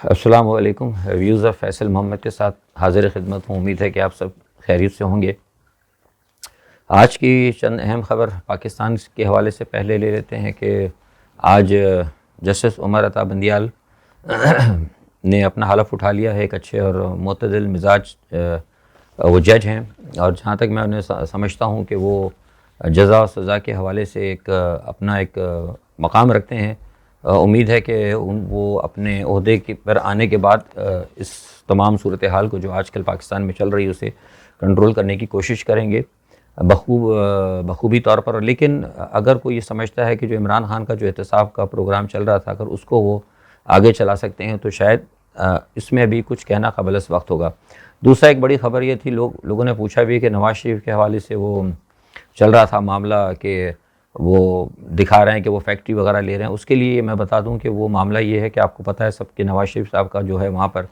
अस्सलाम वालेकुम। Views of Faisal Mohammad के साथ हाज़िर खिदमत हूँ। उम्मीद है कि आप सब खैरियत से होंगे। आज की चंद अहम ख़बर पाकिस्तान के हवाले से पहले ले लेते हैं कि आज जस्टिस उमर अता बंदियाल ने अपना हलफ उठा लिया है। एक अच्छे और मुतदिल मिजाज वो जज हैं और जहाँ तक मैं उन्हें समझता हूँ कि वो जज़ा और सज़ा के हवाले से अपना एक मकाम रखते हैं। उम्मीद है कि वो अपने ओहदे पर आने के बाद इस तमाम सूरत हाल को जो आजकल पाकिस्तान में चल रही है उसे कंट्रोल करने की कोशिश करेंगे बखूबी तौर पर। लेकिन अगर कोई ये समझता है कि जो इमरान खान का जो एहतसाब का प्रोग्राम चल रहा था अगर उसको वो आगे चला सकते हैं तो शायद इसमें अभी कुछ कहना क़ाबिल वक्त होगा। दूसरा एक बड़ी ख़बर ये थी, लोगों ने पूछा भी कि नवाज़ शरीफ के हवाले से वो चल रहा था मामला कि वो दिखा रहे हैं कि वो फैक्ट्री वगैरह ले रहे हैं। उसके लिए मैं बता दूं कि वो मामला ये है कि आपको पता है सब कि नवाज़ शरीफ साहब का जो है वहाँ पर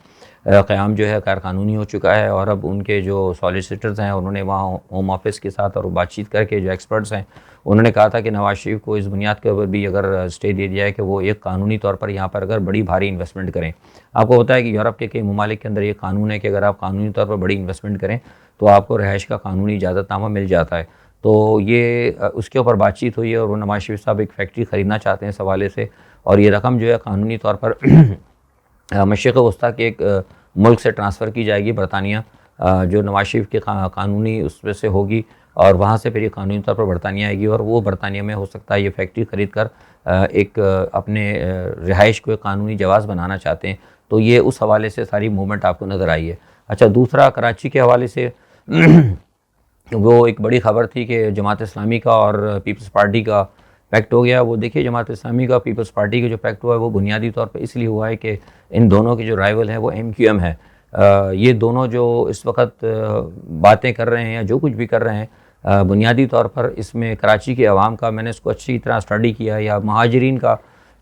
क़याम जो है गैर कानूनी हो चुका है और अब उनके जो सॉलिसिटर्स हैं उन्होंने वहाँ होम ऑफिस के साथ और बातचीत करके जो एक्सपर्ट्स हैं उन्होंने कहा था कि नवाज़ शरीफ को इस बुनियाद के ऊपर भी अगर स्टे दे दिया है कि वो एक कानूनी तौर पर यहाँ पर अगर बड़ी भारी इन्वेस्टमेंट करें। आपको पता है कि यूरोप के कई ममालिक के अंदर ये कानून है कि अगर आप कानूनी तौर पर बड़ी इन्वेस्टमेंट करें तो आपको रिहाइश का कानूनी इजाज़तनामा मिल जाता है। तो ये उसके ऊपर बातचीत हुई है और वो नवाज़ शरीफ साहब एक फ़ैक्ट्री ख़रीदना चाहते हैं इस हवाले से और ये रकम जो है कानूनी तौर पर मशरिक़ वस्ता के एक मुल्क से ट्रांसफ़र की जाएगी बरतानिया, जो नवाज़ शरीफ के कानूनी उसमें से होगी और वहाँ से फिर ये कानूनी तौर पर बरतानिया आएगी और वो बरतानिया में हो सकता है ये फैक्ट्री ख़रीद कर एक अपने रिहाइश को एक कानूनी जवाज़ बनाना चाहते हैं। तो ये उस हवाले से सारी मूवमेंट आपको नज़र आई है। अच्छा, दूसरा कराची के हवाले से वो एक बड़ी ख़बर थी कि जमात इस्लामी का और पीपल्स पार्टी का पैक्ट हो गया। वो देखिए, जमात इस्लामी का पीपल्स पार्टी का जो पैक्ट हुआ है वो बुनियादी तौर पर इसलिए हुआ है कि इन दोनों के जो राइवल हैं वो MQM है। ये दोनों जो इस वक्त बातें कर रहे हैं या जो कुछ भी कर रहे हैं बुनियादी तौर पर इसमें कराची के अवाम का मैंने इसको अच्छी तरह स्टडी किया या महाजरीन का,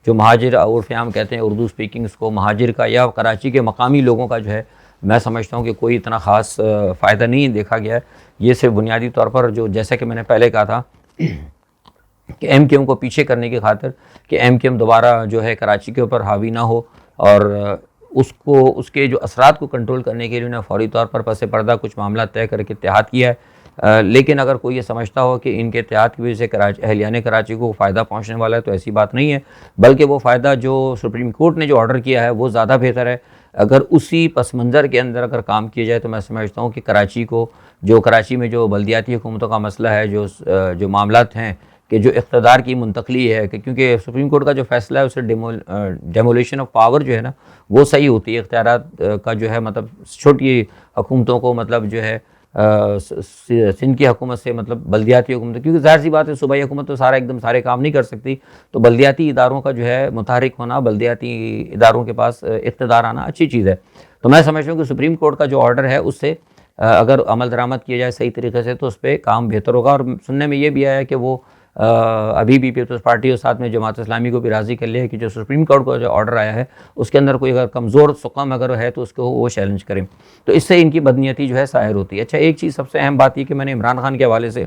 जो महाजिर उर्फ़ आम कहते हैं उर्दू स्पीकिंग को महाजिर का, या कराची के मकामी लोगों का जो है मैं समझता हूँ कि कोई इतना ख़ास फ़ायदा नहीं देखा गया है। ये सिर्फ बुनियादी तौर पर जो जैसा कि मैंने पहले कहा था कि MQM को पीछे करने की खातिर कि MQM दोबारा जो है कराची के ऊपर हावी ना हो और उसको उसके जो असरात को कंट्रोल करने के लिए उन्हें फ़ौरी तौर पर पस पर्दा कुछ मामला तय करके इत्तेहाद किया है। लेकिन अगर कोई ये समझता हो कि इनके इत्तेहाद की वजह से अहलियान कराची को फ़ायदा पहुँचने वाला है तो ऐसी बात नहीं है, बल्कि वो फ़ायदा जो सुप्रीम कोर्ट ने जो ऑर्डर किया है वो ज़्यादा बेहतर है। अगर उसी पस मंज़र के अंदर अगर काम किया जाए तो मैं समझता हूँ कि कराची में जो बल्दियाती हुकूमतों का मसला है, जो मामलात हैं कि जो इक़्तिदार की मुंतकली है कि क्योंकि सुप्रीम कोर्ट का जो फ़ैसला है उसे डेमोलिशन ऑफ पावर जो है ना वो सही होती है। इख्तियारात का जो है मतलब छोटी हुकूमतों को मतलब जो है सिंध की हुकूमत से मतलब बल्दियाती हुकूमत, क्योंकि ज़ाहिर सी बात है सूबाई हुकूमत तो सारे काम नहीं कर सकती, तो बल्दियाती इदारों का जो है मुतहरिक होना, बल्दियाती इदारों के पास इक़्तिदार आना अच्छी चीज़ है। तो मैं समझता हूँ कि सुप्रीम कोर्ट का जो ऑर्डर है उससे अगर अमल दरामद किया जाए सही तरीके से तो उस पर काम बेहतर होगा। और सुनने में ये भी आया है कि वो अभी भी पीपल्स पार्टी और साथ में जमात इस्लामी को भी राज़ी कर लिया है कि जो सुप्रीम कोर्ट का जो ऑर्डर आया है उसके अंदर कोई अगर कमज़ोर सुकम अगर है तो उसको वो चैलेंज करें, तो इससे इनकी बदनीयती जो है ज़ाहिर होती है। अच्छा, एक चीज़ सबसे अहम बात ये कि मैंने इमरान खान के हवाले से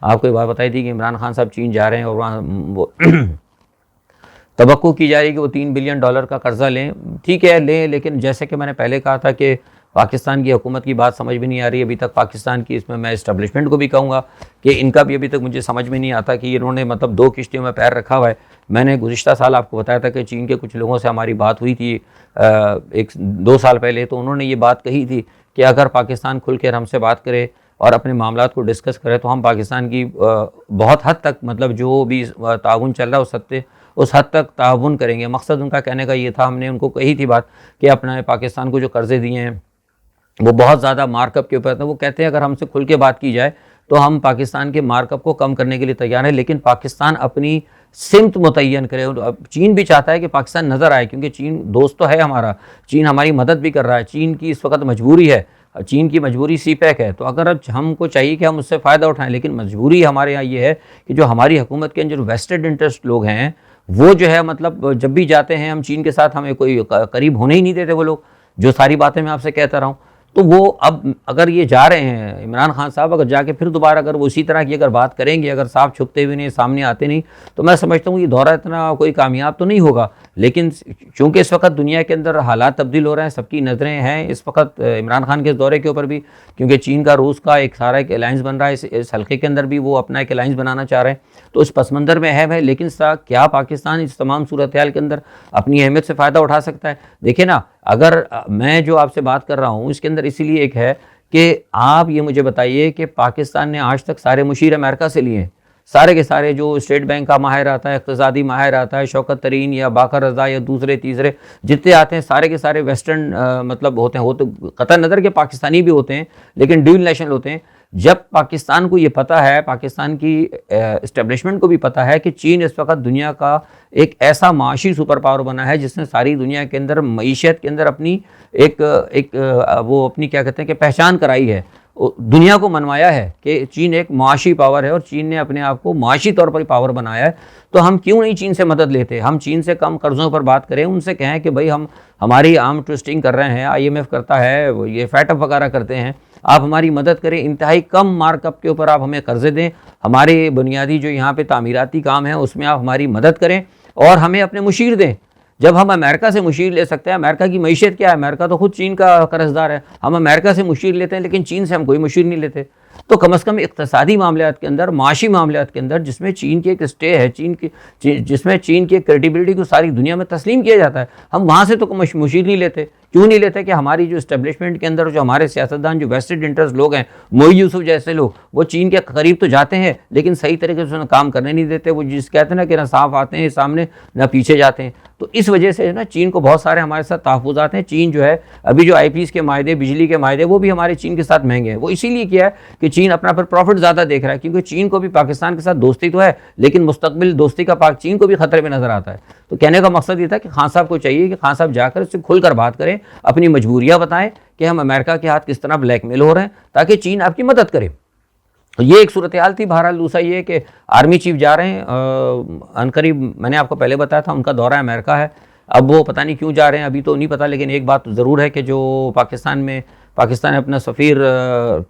आपको एक बात बताई थी कि इमरान खान साहब चीन जा रहे हैं और वहाँ वो तवक्को की जा रही है कि वो $3 बिलियन का कर्ज़ा लें। ठीक है, लें, लेकिन जैसे कि मैंने पहले कहा था कि पाकिस्तान की हुकूमत की बात समझ में नहीं आ रही अभी तक पाकिस्तान की। इसमें मैं इस्टब्लिशमेंट को भी कहूँगा कि इनका भी अभी तक मुझे समझ में नहीं आता कि इन्होंने मतलब 2 किश्तियों में पैर रखा हुआ है। मैंने गुज़िश्ता साल आपको बताया था कि चीन के कुछ लोगों से हमारी बात हुई थी 1-2 साल पहले, तो उन्होंने ये बात कही थी कि अगर पाकिस्तान खुल कर हमसे बात करे और अपने मामलात को डिस्कस करे तो हम पाकिस्तान की बहुत हद तक मतलब जो भी ताउन चल रहा है उस हद तक ताउन करेंगे। मकसद उनका कहने का ये था, हमने उनको कही थी बात कि अपने पाकिस्तान को जो कर्ज़े दिए हैं वो बहुत ज़्यादा मार्कअप के ऊपर था। वो कहते हैं अगर हमसे खुल के बात की जाए तो हम पाकिस्तान के मार्कअप को कम करने के लिए तैयार हैं, लेकिन पाकिस्तान अपनी सिमत मुतय्यन करे। अब चीन भी चाहता है कि पाकिस्तान नज़र आए, क्योंकि चीन दोस्त तो है हमारा, चीन हमारी मदद भी कर रहा है। चीन की इस वक्त मजबूरी है, चीन की मजबूरी CPEC है, तो अगर अब हमको चाहिए कि हम उससे फ़ायदा उठाएं, लेकिन मजबूरी हमारे यहाँ ये है कि जो हमारी हुकूमत के जो वेस्टेड इंटरेस्ट लोग हैं वो जो है मतलब जब भी जाते हैं हम चीन के साथ हमें कोई करीब होने ही नहीं देते वो लोग, जो सारी बातें मैं आपसे कहता रहा हूँ। तो वो अब अगर ये जा रहे हैं इमरान खान साहब, अगर जाके फिर दोबारा अगर वो इसी तरह की अगर बात करेंगे, अगर साफ छुपते हुए नहीं सामने आते नहीं, तो मैं समझता हूँ ये दौरा इतना कोई कामयाब तो नहीं होगा। लेकिन चूंकि इस वक्त दुनिया के अंदर हालात तब्दील हो रहे हैं, सबकी नज़रें हैं इस वक्त इमरान खान के दौरे के ऊपर भी, क्योंकि चीन का रूस का एक सारा एक अलायंस बन रहा है, इस हल्के के अंदर भी वो अपना एक अलायंस बनाना चाह रहे हैं, तो इस पस मंज़र में है भाई। लेकिन क्या पाकिस्तान इस तमाम सूरत हाल के अंदर अपनी अहमियत से फ़ायदा उठा सकता है? देखिए ना, अगर मैं जो आपसे बात कर रहा हूँ इसके अंदर इसीलिए एक है कि आप ये मुझे बताइए कि पाकिस्तान ने आज तक सारे मुशीर अमेरिका से लिए हैं, सारे के सारे, जो स्टेट बैंक का माहिर आता है, इक़्तिसादी माहिर आता है, शौकत तरीन या बाकर रज़ा या दूसरे तीसरे जितने आते हैं, सारे के सारे वेस्टर्न मतलब होते कतई नज़र के पाकिस्तानी भी होते हैं, लेकिन ड्यूल नेशनल होते हैं। जब पाकिस्तान को ये पता है, पाकिस्तान की इस्टेब्लिशमेंट को भी पता है कि चीन इस वक्त दुनिया का एक ऐसा माशी सुपर पावर बना है जिसने सारी दुनिया के अंदर मईशत के अंदर अपनी वो अपनी क्या कहते हैं कि पहचान कराई है, दुनिया को मनवाया है कि चीन एक माशी पावर है और चीन ने अपने आप को माशी तौर पर पावर बनाया है। तो हम क्यों नहीं चीन से मदद लेते? हम चीन से कम कर्ज़ों पर बात करें, उनसे कहें कि भाई हम हमारी आर्म ट्विस्टिंग कर रहे हैं, IMF करता है, ये फैटअप वगैरह करते हैं, आप हमारी मदद करें, इंतहाई कम मार्कअप के ऊपर आप हमें कर्ज़े दें, हमारे बुनियादी जो यहाँ पे तामीराती काम है उसमें आप हमारी मदद करें और हमें अपने मुशीर दें। जब हम अमेरिका से मुशीर ले सकते हैं, अमेरिका की मईशत क्या है, अमेरिका तो खुद चीन का कर्जदार है, हम अमेरिका से मुशीर लेते हैं लेकिन चीन से हम कोई मुशीर नहीं लेते। तो कम अज़ कम इक़्तिसादी मामलात के अंदर, माशी मामलात के अंदर, जिसमें चीन की एक स्टे है, जिसमें चीन की क्रेडिबिलिटी को सारी दुनिया में तस्लीम किया जाता है, हम वहाँ से तो मुशीर नहीं लेते। क्यों नहीं लेते? कि हमारी जो इस्टेब्लिशमेंट के अंदर जो हमारे सियासतदान, जो वेस्टेड इंटरेस्ट लोग हैं, मोई यूसुफ जैसे लोग, वो चीन के करीब तो जाते हैं लेकिन सही तरीके से काम करने नहीं देते। वो जिस कहते हैं ना कि ना साफ आते हैं सामने ना पीछे जाते हैं। तो इस वजह से ना चीन को बहुत सारे हमारे साथ तहफ़्फ़ुज़ात हैं। चीन जो है अभी जो IPs के मायदे, बिजली के मायदे, वो भी हमारे चीन के साथ महंगे हैं। वो इसीलिए किया है कि चीन अपना फिर प्रॉफिट ज़्यादा देख रहा है, क्योंकि चीन को भी पाकिस्तान के साथ दोस्ती तो है लेकिन मुस्तकबिल दोस्ती का चीन को भी खतरे में नज़र आता है। तो कहने का मकसद ये था कि खान साहब को चाहिए कि खान साहब जाकर उससे खुलकर बात करें, अपनी मजबूरियाँ बताएं कि हम अमेरिका के हाथ किस तरह ब्लैकमेल हो रहे हैं, ताकि चीन आपकी मदद करे। ये एक सूरत हाल थी। बहरहाल दूसरा ये कि आर्मी चीफ जा रहे हैं अनकरीब, मैंने आपको पहले बताया था उनका दौरा अमेरिका है। अब वो पता नहीं क्यों जा रहे हैं, अभी तो नहीं पता, लेकिन एक बात ज़रूर है कि जो पाकिस्तान ने अपना सफ़ीर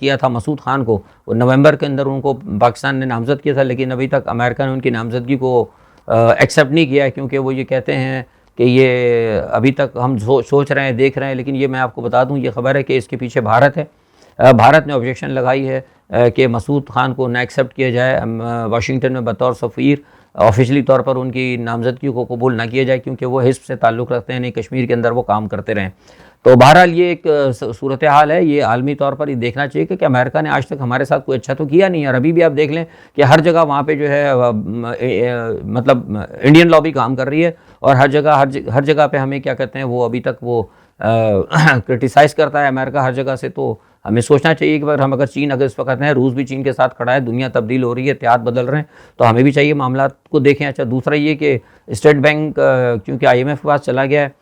किया था मसूद खान को, वो नवंबर के अंदर उनको पाकिस्तान ने नामज़द किया था, लेकिन अभी तक अमेरिका ने उनकी नामज़दगी को एक्सेप्ट नहीं किया है, क्योंकि वो ये कहते हैं कि ये अभी तक हम सोच रहे हैं, देख रहे हैं। लेकिन ये मैं आपको बता दूं, ये खबर है कि इसके पीछे भारत है। भारत ने ऑब्जेक्शन लगाई है कि मसूद खान को ना एक्सेप्ट किया जाए वाशिंगटन में बतौर सफ़ीर, ऑफिशियली तौर पर उनकी नामज़दगी को कबूल ना किया जाए, क्योंकि वो हिज़्ब से ताल्लुक़ रखते हैं, नहीं कश्मीर के अंदर वो काम करते रहें। तो बहरहाल ये एक सूरत हाल है। ये आलमी तौर पर ये देखना चाहिए कि अमेरिका ने आज तक हमारे साथ कोई अच्छा तो किया नहीं, और अभी भी आप देख लें कि हर जगह वहाँ पे जो है मतलब इंडियन लॉबी काम कर रही है, और हर जगह पे हमें क्या कहते हैं, वो अभी तक वो क्रिटिसाइज़ करता है अमेरिका हर जगह से। तो हमें सोचना चाहिए कि हम अगर चीन अगर इस वक्त हैं, रूस भी चीन के साथ खड़ा है, दुनिया तब्दील हो रही है, इत्तेहाद बदल रहे हैं, तो हमें भी चाहिए मामला को देखें। अच्छा, दूसरा ये कि स्टेट बैंक क्योंकि IMF के पास चला गया है,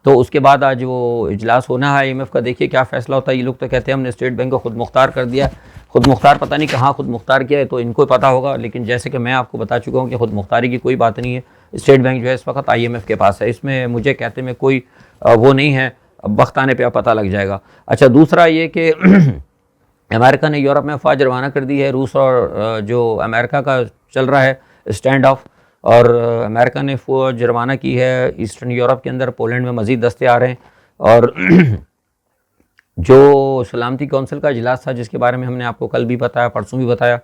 तो उसके बाद आज वो इजलास होना है IMF का, देखिए क्या फ़ैसला होता है। ये लोग तो कहते हैं हमने स्टेट बैंक को खुद मुख्तार कर दिया, खुद मुख्तार पता नहीं कहाँ खुद मुख्तार किया है, तो इनको पता होगा। लेकिन जैसे कि मैं आपको बता चुका हूँ कि खुद मुख्तारी की कोई बात नहीं है। स्टेट बैंक जो है इस वक्त IMF के पास है, इसमें मुझे कहते में कोई वो नहीं है, वक्त आने पर पता लग जाएगा। अच्छा, दूसरा ये कि अमेरिका ने यूरोप में फ़ौज रवाना कर दी है। रूस और जो अमेरिका का चल रहा है स्टैंड ऑफ, और अमेरिका ने फ़ौज रवाना की है ईस्टर्न यूरोप के अंदर, पोलैंड में मज़ीद दस्ते आ रहे हैं। और जो सलामती कौंसिल का इजलास था, जिसके बारे में हमने आपको कल भी बताया, परसों भी बताया,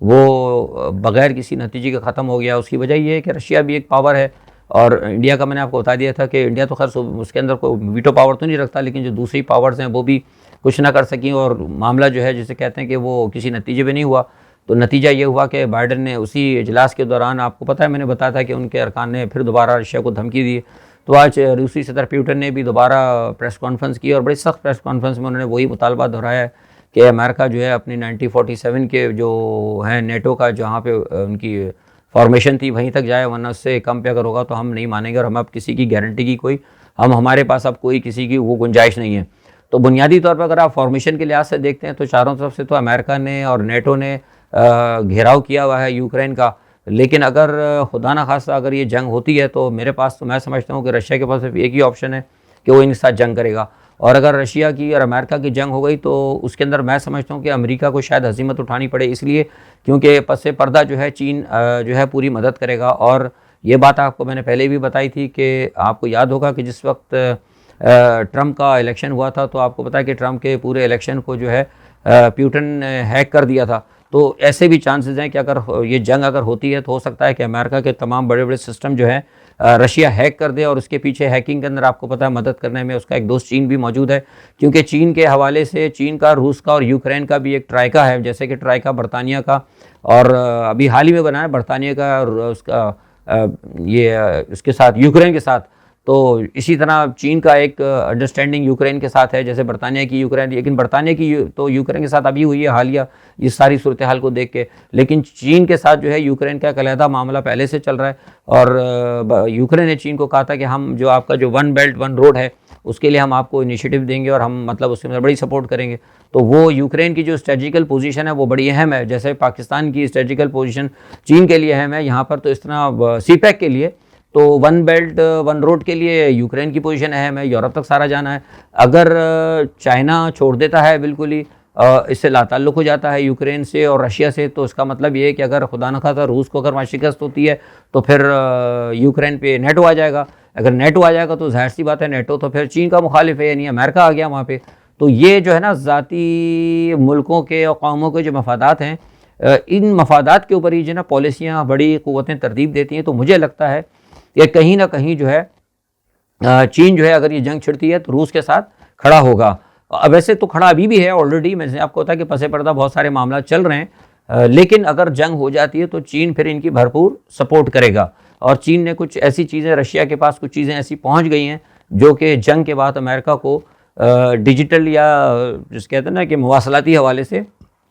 वो बग़ैर किसी नतीजे के ख़त्म हो गया। उसकी वजह ये है कि रशिया भी एक पावर है, और इंडिया का मैंने आपको बता दिया था कि इंडिया तो खैर उसके अंदर कोई वीटो पावर तो नहीं रखता, लेकिन जो दूसरी पावर्स हैं वो भी कुछ ना कर सकी, और मामला जो है जिसे कहते हैं कि वो किसी नतीजे पे नहीं हुआ। तो नतीजा ये हुआ कि बाइडन ने उसी इजलास के दौरान, आपको पता है मैंने बताया था कि उनके अरकान ने फिर दोबारा रशिया को धमकी दी। तो आज रूसी सदर पुतिन ने भी दोबारा प्रेस कॉन्फ्रेंस की, और बड़ी सख्त प्रेस कॉन्फ्रेंस में उन्होंने वही मुतालबा दोहराया है कि अमेरिका जो है अपनी 1947 के जो है नेटो का जहाँ पे उनकी फॉर्मेशन थी वहीं तक जाए, वरना उससे कम पे अगर होगा तो हम नहीं मानेंगे, और हम अब किसी की गारंटी की हमारे पास अब कोई किसी की वो गुंजाइश नहीं है। तो बुनियादी तौर पर अगर आप फॉर्मेशन के लिहाज से देखते हैं तो चारों तरफ से तो अमेरिका ने और नेटो ने घेराव किया हुआ है यूक्रेन का। लेकिन अगर खुदा न खास्ता अगर ये जंग होती है तो मेरे पास तो मैं समझता हूँ कि रशिया के पास सिर्फ एक ही ऑप्शन है कि वो इनके साथ जंग करेगा। और अगर रशिया की और अमेरिका की जंग हो गई तो उसके अंदर मैं समझता हूँ कि अमेरिका को शायद हज़ीमत उठानी पड़े, इसलिए क्योंकि पस पर्दा जो है चीन जो है पूरी मदद करेगा। और ये बात आपको मैंने पहले भी बताई थी कि आपको याद होगा कि जिस वक्त ट्रम्प का इलेक्शन हुआ था तो आपको पता है कि ट्रम्प के पूरे इलेक्शन को जो है प्यूटन ने हैक कर दिया था। तो ऐसे भी चांसेस हैं कि अगर ये जंग अगर होती है तो हो सकता है कि अमेरिका के तमाम बड़े बड़े सिस्टम जो हैं रशिया हैक कर दे, और उसके पीछे हैकिंग के अंदर आपको पता है मदद करने में उसका एक दोस्त चीन भी मौजूद है, क्योंकि चीन के हवाले से चीन का, रूस का और यूक्रेन का भी एक ट्राइका है, जैसे कि ट्राइका बरतानिया का और अभी हाल ही में बना है बरतानिया का उसका ये इसके साथ यूक्रेन के साथ। तो इसी तरह चीन का एक अंडरस्टैंडिंग यूक्रेन के साथ है, जैसे बरतानिया की यूक्रेन, लेकिन बरतानिया की तो यूक्रेन के साथ अभी हुई है हालिया इस सारी सूरत हाल को देख के, लेकिन चीन के साथ जो है यूक्रेन का एक अलहदा मामला पहले से चल रहा है। और यूक्रेन ने चीन को कहा था कि हम जो आपका जो वन बेल्ट वन रोड है उसके लिए हम आपको इनिशिएटिव देंगे और हम मतलब उसके अंदर बड़ी सपोर्ट करेंगे। तो वो यूक्रेन की जो स्ट्रेटजिकल पोजीशन है वो बड़ी अहम है, जैसे पाकिस्तान की स्ट्रेटजिकल पोजीशन चीन के लिए अहम है, यहाँ पर तो इस तरह सीपैक के लिए तो वन बेल्ट वन रोड के लिए यूक्रेन की पोजीशन अहम है, यूरोप तक सारा जाना है। अगर चाइना छोड़ देता है बिल्कुल ही, इससे लाताल्लुक हो जाता है यूक्रेन से और रशिया से, तो इसका मतलब ये है कि अगर खुदा न खास्ता रूस को अगर वहाँ शिकस्त होती है तो फिर यूक्रेन पे नेटो आ जाएगा। अगर नेटो आ जाएगा तो जाहिर सी बात है नेटो तो फिर चीन का मुखालिफ है, यानी अमेरिका आ गया वहाँ पे। तो ये जो है ना ज़ाती मुल्कों के और कौमों के जो मफादात हैं, इन मफादात के ऊपर ही जो है ना पॉलिसियाँ बड़ी क़ुव्वतें तरतीब देती हैं। तो मुझे लगता है कि कहीं ना कहीं जो है चीन जो है अगर ये जंग छिड़ती है तो रूस के साथ खड़ा होगा। अब वैसे तो खड़ा अभी भी है ऑलरेडी, मैंने आपको बताया कि पसे पर्दा बहुत सारे मामला चल रहे हैं, लेकिन अगर जंग हो जाती है तो चीन फिर इनकी भरपूर सपोर्ट करेगा। और चीन ने कुछ ऐसी चीज़ें, रशिया के पास कुछ चीज़ें ऐसी पहुंच गई हैं जो कि जंग के बाद अमेरिका को डिजिटल या जिस कहते हैं ना कि मवासलाती हवाले से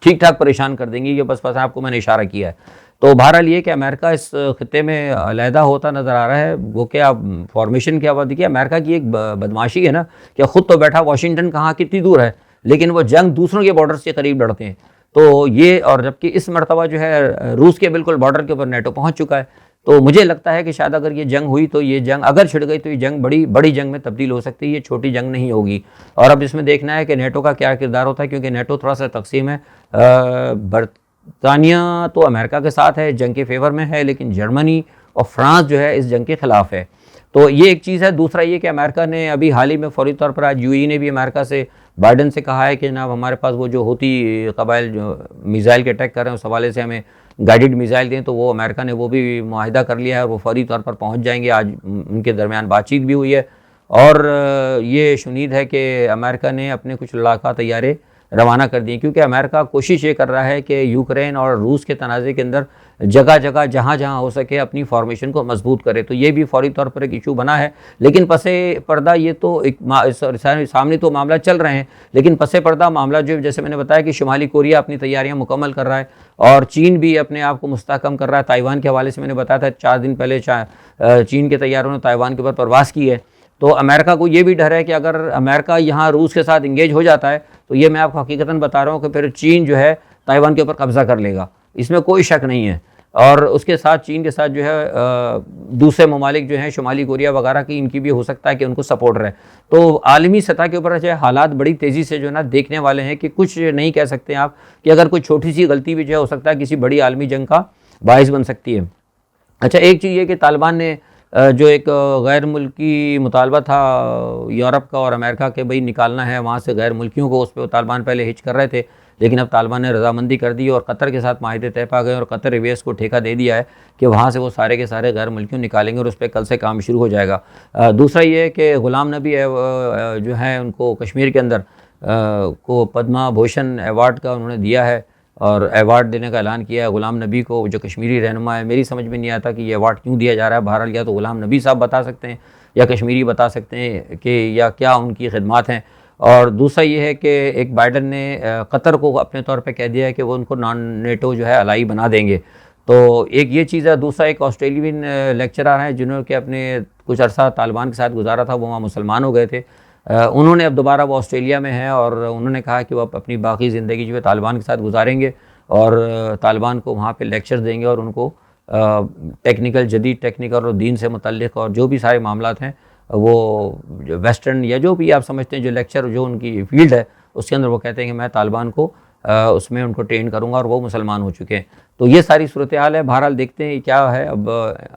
ठीक ठाक परेशान कर देंगी। ये बस आपको मैंने इशारा किया है। तो बहरहाल ये कि अमेरिका इस खत्ते में अलहदा होता नज़र आ रहा है, वो क्या फॉर्मेशन क्या हुआ, देखिए अमेरिका की एक बदमाशी है ना कि ख़ुद तो बैठा वाशिंगटन कहाँ कितनी दूर है, लेकिन वो जंग दूसरों के बॉर्डर के करीब लड़ते हैं। तो ये, और जबकि इस मरतबा जो है रूस के बिल्कुल बॉर्डर के ऊपर नेटो पहुँच चुका है। तो मुझे लगता है कि शायद अगर ये जंग हुई तो ये जंग अगर छिड़ गई तो ये जंग बड़ी जंग में तब्दील हो सकती है, ये छोटी जंग नहीं होगी। और अब इसमें देखना है कि नेटो का क्या किरदार होता है, क्योंकि नेटो थोड़ा सा तकसीम है। बरतानिया तो अमेरिका के साथ है, जंग के फेवर में है, लेकिन जर्मनी और फ्रांस जो है इस जंग के ख़िलाफ़ है। तो ये एक चीज़ है। दूसरा ये कि अमेरिका ने अभी हाल ही में फौरी तौर पर आज यूएई ने भी अमेरिका से, बाइडन से कहा है कि जनाब हमारे पास वो जो होती कबाइल जो मिसाइल के अटैक कर रहे हैं उस हवाले से हमें गाइडेड मिसाइल दें, तो वो अमेरिका ने वो भी मुआहिदा कर लिया है और वो फौरी तौर पर पहुंच जाएंगे। आज उनके दरमियान बातचीत भी हुई है और ये शुनीद है कि अमेरिका ने अपने कुछ लड़ाका तैयारे रवाना कर दिए, क्योंकि अमेरिका कोशिश ये कर रहा है कि यूक्रेन और रूस के तनाज़े के अंदर जगह जगह जहाँ जहाँ हो सके अपनी फॉर्मेशन को मजबूत करे। तो ये भी फौरी तौर पर एक इशू बना है, लेकिन पसे पर्दा ये तो एक सामने तो मामला चल रहे हैं, लेकिन पसे पर्दा मामला जो जैसे मैंने बताया कि शुमाली कोरिया अपनी तैयारियाँ मुकम्मल कर रहा है और चीन भी अपने आप को मुस्तहकम कर रहा है। ताइवान के हवाले से मैंने बताया था 4 दिन पहले चीन के तैयारों ने ताइवान के ऊपर परवास की है। तो अमेरिका को ये भी डर है कि अगर अमेरिका यहाँ रूस के साथ इंगेज हो जाता है तो ये मैं आपको हकीकतन बता रहा हूँ कि फिर चीन जो है ताइवान के ऊपर कब्जा कर लेगा, इसमें कोई शक नहीं है। और उसके साथ चीन के साथ जो है दूसरे ममालिक जो हैं शुमाली कोरिया वगैरह की, इनकी भी हो सकता है कि उनको सपोर्ट रहे। तो आलमी सतह के ऊपर जो है हालात बड़ी तेज़ी से जो है ना देखने वाले हैं कि कुछ नहीं कह सकते आप कि अगर कोई छोटी सी गलती भी जो है हो सकता है किसी बड़ी आलमी जंग का बाइस बन सकती है। अच्छा, एक चीज़ ये कि तालिबान ने जो एक गैर मुल्की मुतालबा था यूरोप का और अमेरिका के भाई निकालना है वहाँ से गैर मुल्कियों को, उस पर तालिबान पहले हिच कर रहे थे, लेकिन अब तालिबान ने रजामंदी कर दी और कतर के साथ माहिदे तय पा गए और कतर एयरवेज़ को ठेका दे दिया है कि वहाँ से वो सारे के सारे गैर मुल्कियों निकालेंगे और उस पर कल से काम शुरू हो जाएगा। दूसरा ये है कि ग़ुलाम नबी जो है उनको कश्मीर के अंदर को पद्मा भूषण अवार्ड का उन्होंने दिया है और अवार्ड देने का ऐलान किया है ग़ुलाम नबी को, जो कश्मीरी रहनुमा है। मेरी समझ में नहीं आता कि ये अवार्ड क्यों दिया जा रहा है। बहरहाल या तो ग़ुलाम नबी साहब बता सकते हैं या कश्मीरी बता सकते हैं कि या क्या उनकी खिदमात हैं। और दूसरा ये है कि एक बाइडन ने कतर को अपने तौर पे कह दिया है कि वो उनको नॉन नेटो जो है अलाई बना देंगे। तो एक ये चीज़ है। दूसरा एक ऑस्ट्रेलियन लेक्चरर हैं जिन्होंने कि अपने कुछ अर्सा तालिबान के साथ गुजारा था, वो वहाँ मुसलमान हो गए थे। उन्होंने अब दोबारा वो ऑस्ट्रेलिया में हैं और उन्होंने कहा कि वो अपनी बाकी ज़िंदगी जो है तालिबान के साथ गुजारेंगे और तालिबान को वहाँ पे लेक्चर देंगे और उनको टेक्निकल जदीद टेक्निकल और दीन से मुतल्लिक़ और जो भी सारे मामलात हैं वो वेस्टर्न या जो भी आप समझते हैं जो लेक्चर जो उनकी फील्ड है उसके अंदर वो कहते हैं कि मैं तालिबान को उसमें उनको ट्रेन करूँगा और वो मुसलमान हो चुके हैं। तो ये सारी सूरत हाल है। बहरहाल देखते हैं क्या है। अब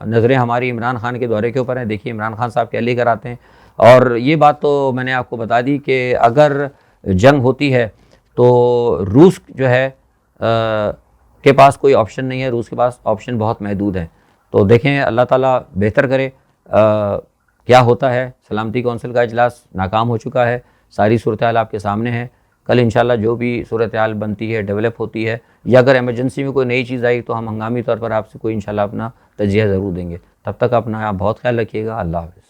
नज़रें हमारी इमरान खान के दौरे के ऊपर है। देखिए इमरान खान साहब क्या लेकर आते हैं। और ये बात तो मैंने आपको बता दी कि अगर जंग होती है तो रूस जो है के पास कोई ऑप्शन नहीं है। रूस के पास ऑप्शन बहुत महदूद हैं। तो देखें अल्लाह ताला बेहतर करे। क्या होता है। सलामती कौंसिल का इजलास नाकाम हो चुका है। सारी सूरत हाल आपके सामने है। कल इंशाल्लाह जो भी सूरत हाल बनती है, डेवलप होती है, या अगर इमरजेंसी में कोई नई चीज़ आई तो हम हंगामी तौर पर आपसे कोई इंशाल्लाह अपना तजिया ज़रूर देंगे। तब तक अपना आप बहुत ख्याल रखिएगा। अल्लाह हाफ़िज़।